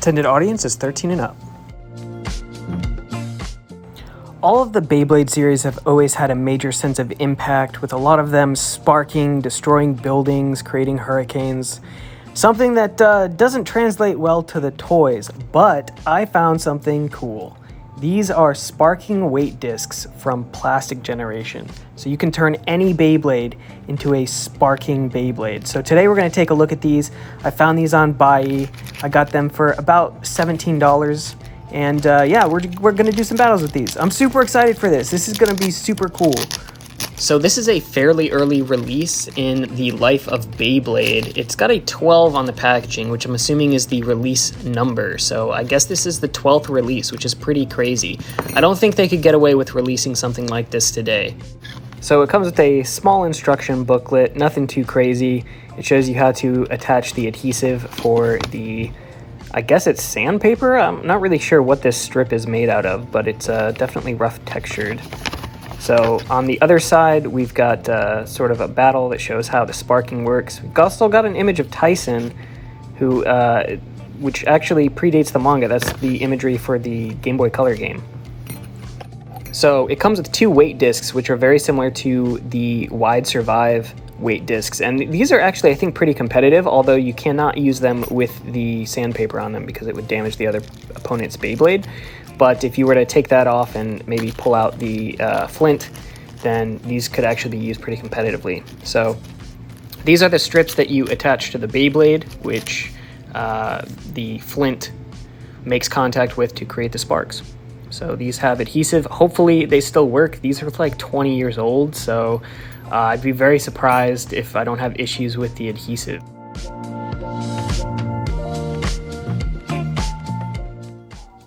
Intended audience is 13 and up. All of the Beyblade series have always had a major sense of impact, with a lot of them sparking, destroying buildings, creating hurricanes. Something that doesn't translate well to the toys, but I found something cool. These are sparking weight discs from Plastic Generation. So you can turn any Beyblade into a sparking Beyblade. So today we're going to take a look at these. I found these on BEYBLADE. I got them for about $17. And yeah, we're going to do some battles with these. I'm super excited for this. This is going to be super cool. So this is a fairly early release in the life of Beyblade. It's got a 12 on the packaging, which I'm assuming is the release number. So I guess this is the 12th release, which is pretty crazy. I don't think they could get away with releasing something like this today. So it comes with a small instruction booklet, nothing too crazy. It shows you how to attach the adhesive for the, I guess it's sandpaper? I'm not really sure what this strip is made out of, but it's definitely rough textured. So on the other side, we've got sort of a battle that shows how the sparking works. We've also got an image of Tyson, who, which actually predates the manga. That's the imagery for the Game Boy Color game. So it comes with 2 weight discs, which are very similar to the Wide Survive weight discs. And these are actually, I think, pretty competitive, although you cannot use them with the sandpaper on them because it would damage the other opponent's Beyblade. But if you were to take that off and maybe pull out the flint, then these could actually be used pretty competitively. So these are the strips that you attach to the Beyblade, which the flint makes contact with to create the sparks. So these have adhesive. Hopefully they still work. These are like 20 years old, so I'd be very surprised if I don't have issues with the adhesive.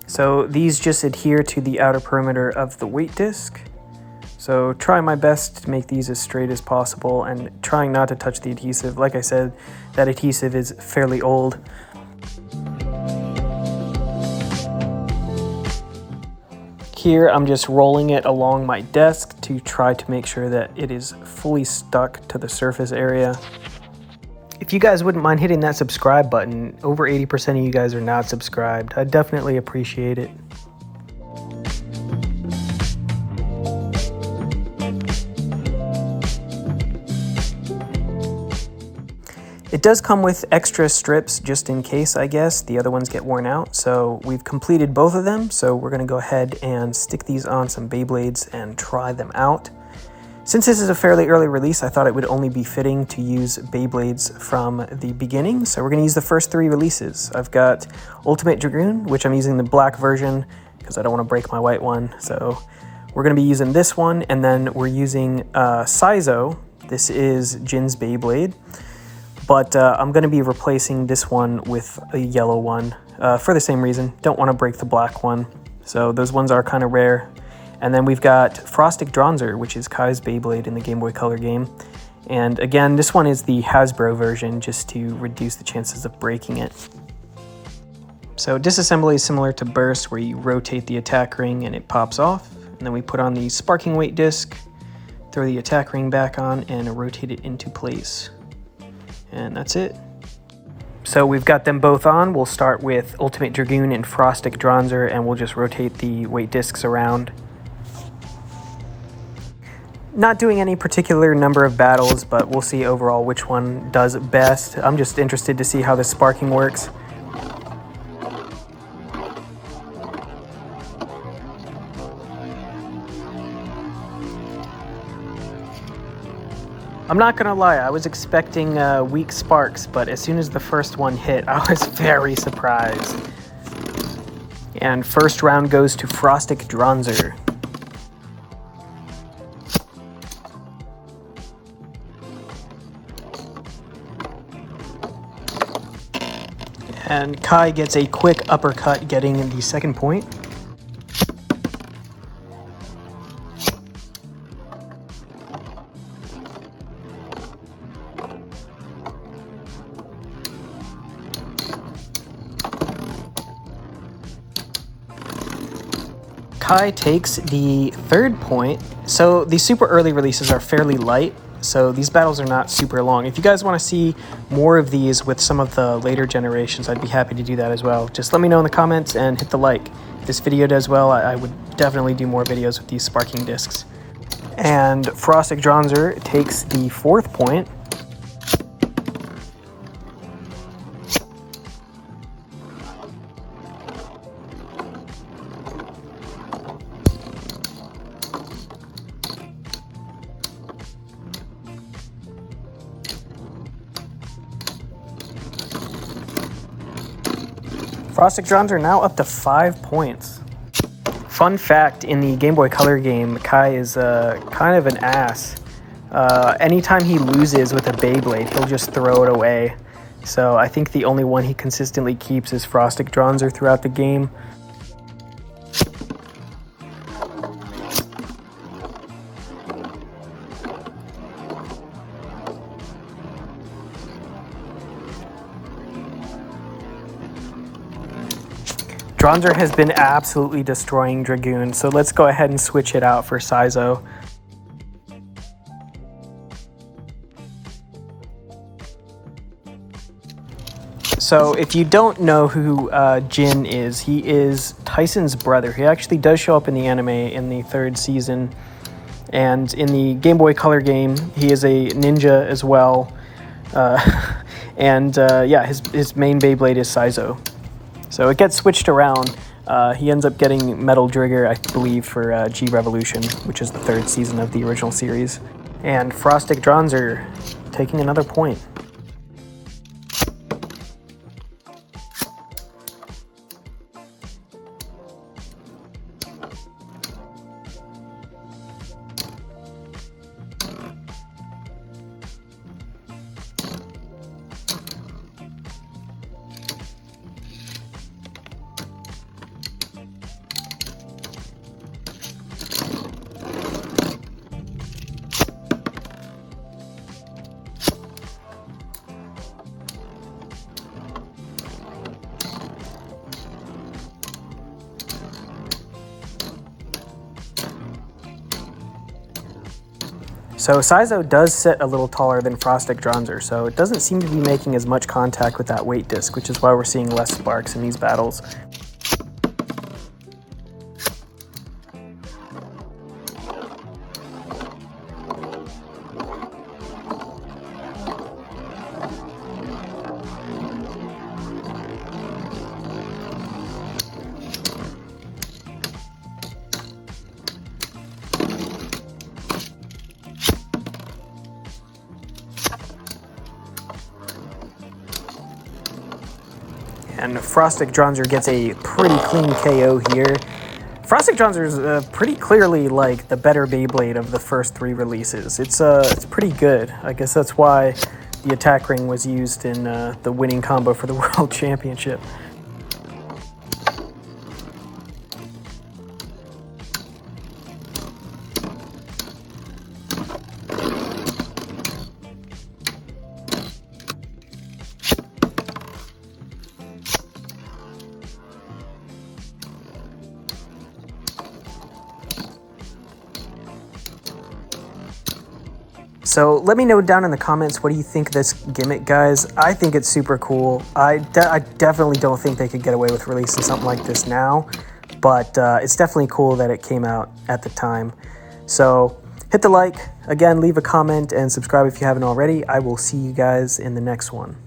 So these just adhere to the outer perimeter of the weight disc. So try my best to make these as straight as possible and trying not to touch the adhesive. Like I said, that adhesive is fairly old. Here I'm just rolling it along my desk to try to make sure that it is fully stuck to the surface area. If you guys wouldn't mind hitting that subscribe button, over 80% of you guys are not subscribed. I'd definitely appreciate it. It does come with extra strips just in case, I guess. The other ones get worn out. So we've completed both of them. So we're going to go ahead and stick these on some Beyblades and try them out. Since this is a fairly early release, I thought it would only be fitting to use Beyblades from the beginning. So we're going to use the first 3 releases. I've got Ultimate Dragoon, which I'm using the black version because I don't want to break my white one. So we're going to be using this one. And then we're using Saizo. This is Jin's Beyblade. But I'm going to be replacing this one with a yellow one for the same reason. Don't want to break the black one. So those ones are kind of rare. And then we've got Frostic Dronzer, which is Kai's Beyblade in the Game Boy Color game. And again, this one is the Hasbro version, just to reduce the chances of breaking it. So disassembly is similar to Burst, where you rotate the attack ring and it pops off. And then we put on the sparking weight disc, throw the attack ring back on, and rotate it into place. And that's it. So we've got them both on. We'll start with Ultimate Dragoon and Frostic Dronzer, and we'll just rotate the weight discs around. Not doing any particular number of battles, but we'll see overall which one does best. I'm just interested to see how the sparking works. I'm not gonna lie, I was expecting weak sparks, but as soon as the first one hit, I was very surprised. And first round goes to Frostic Dronzer. And Kai gets a quick uppercut, getting the second point. Kai takes the third point. So the super early releases are fairly light, so these battles are not super long. If you guys want to see more of these with some of the later generations, I'd be happy to do that as well. Just let me know in the comments and hit the like. If this video does well, I would definitely do more videos with these sparking discs. And Frostic Dronzer takes the 4th point. Frostic Dronzer now up to 5 points. Fun fact, in the Game Boy Color game, Kai is kind of an ass. Anytime he loses with a Beyblade, he'll just throw it away. So I think the only one he consistently keeps is Frostic Dronzer throughout the game. Dronzer has been absolutely destroying Dragoon, so let's go ahead and switch it out for Saizo. So if you don't know who Jin is, he is Tyson's brother. He actually does show up in the anime in the 3rd season. And in the Game Boy Color game, he is a ninja as well. Yeah, his main Beyblade is Saizo. So it gets switched around. He ends up getting Metal Trigger, I believe, for G Revolution, which is the 3rd season of the original series. And Frostic Dronzer taking another point. So Saizo does sit a little taller than Frostic Dronzer, so it doesn't seem to be making as much contact with that weight disc, which is why we're seeing less sparks in these battles. And Frostic Dronzer gets a pretty clean KO here. Frostic Dronzer is pretty clearly like the better Beyblade of the first 3 releases. It's pretty good. I guess that's why the attack ring was used in the winning combo for the World Championship. So let me know down in the comments, what do you think of this gimmick, guys? I think it's super cool. I definitely don't think they could get away with releasing something like this now, but it's definitely cool that it came out at the time. So hit the like, again, leave a comment, and subscribe if you haven't already. I will see you guys in the next one.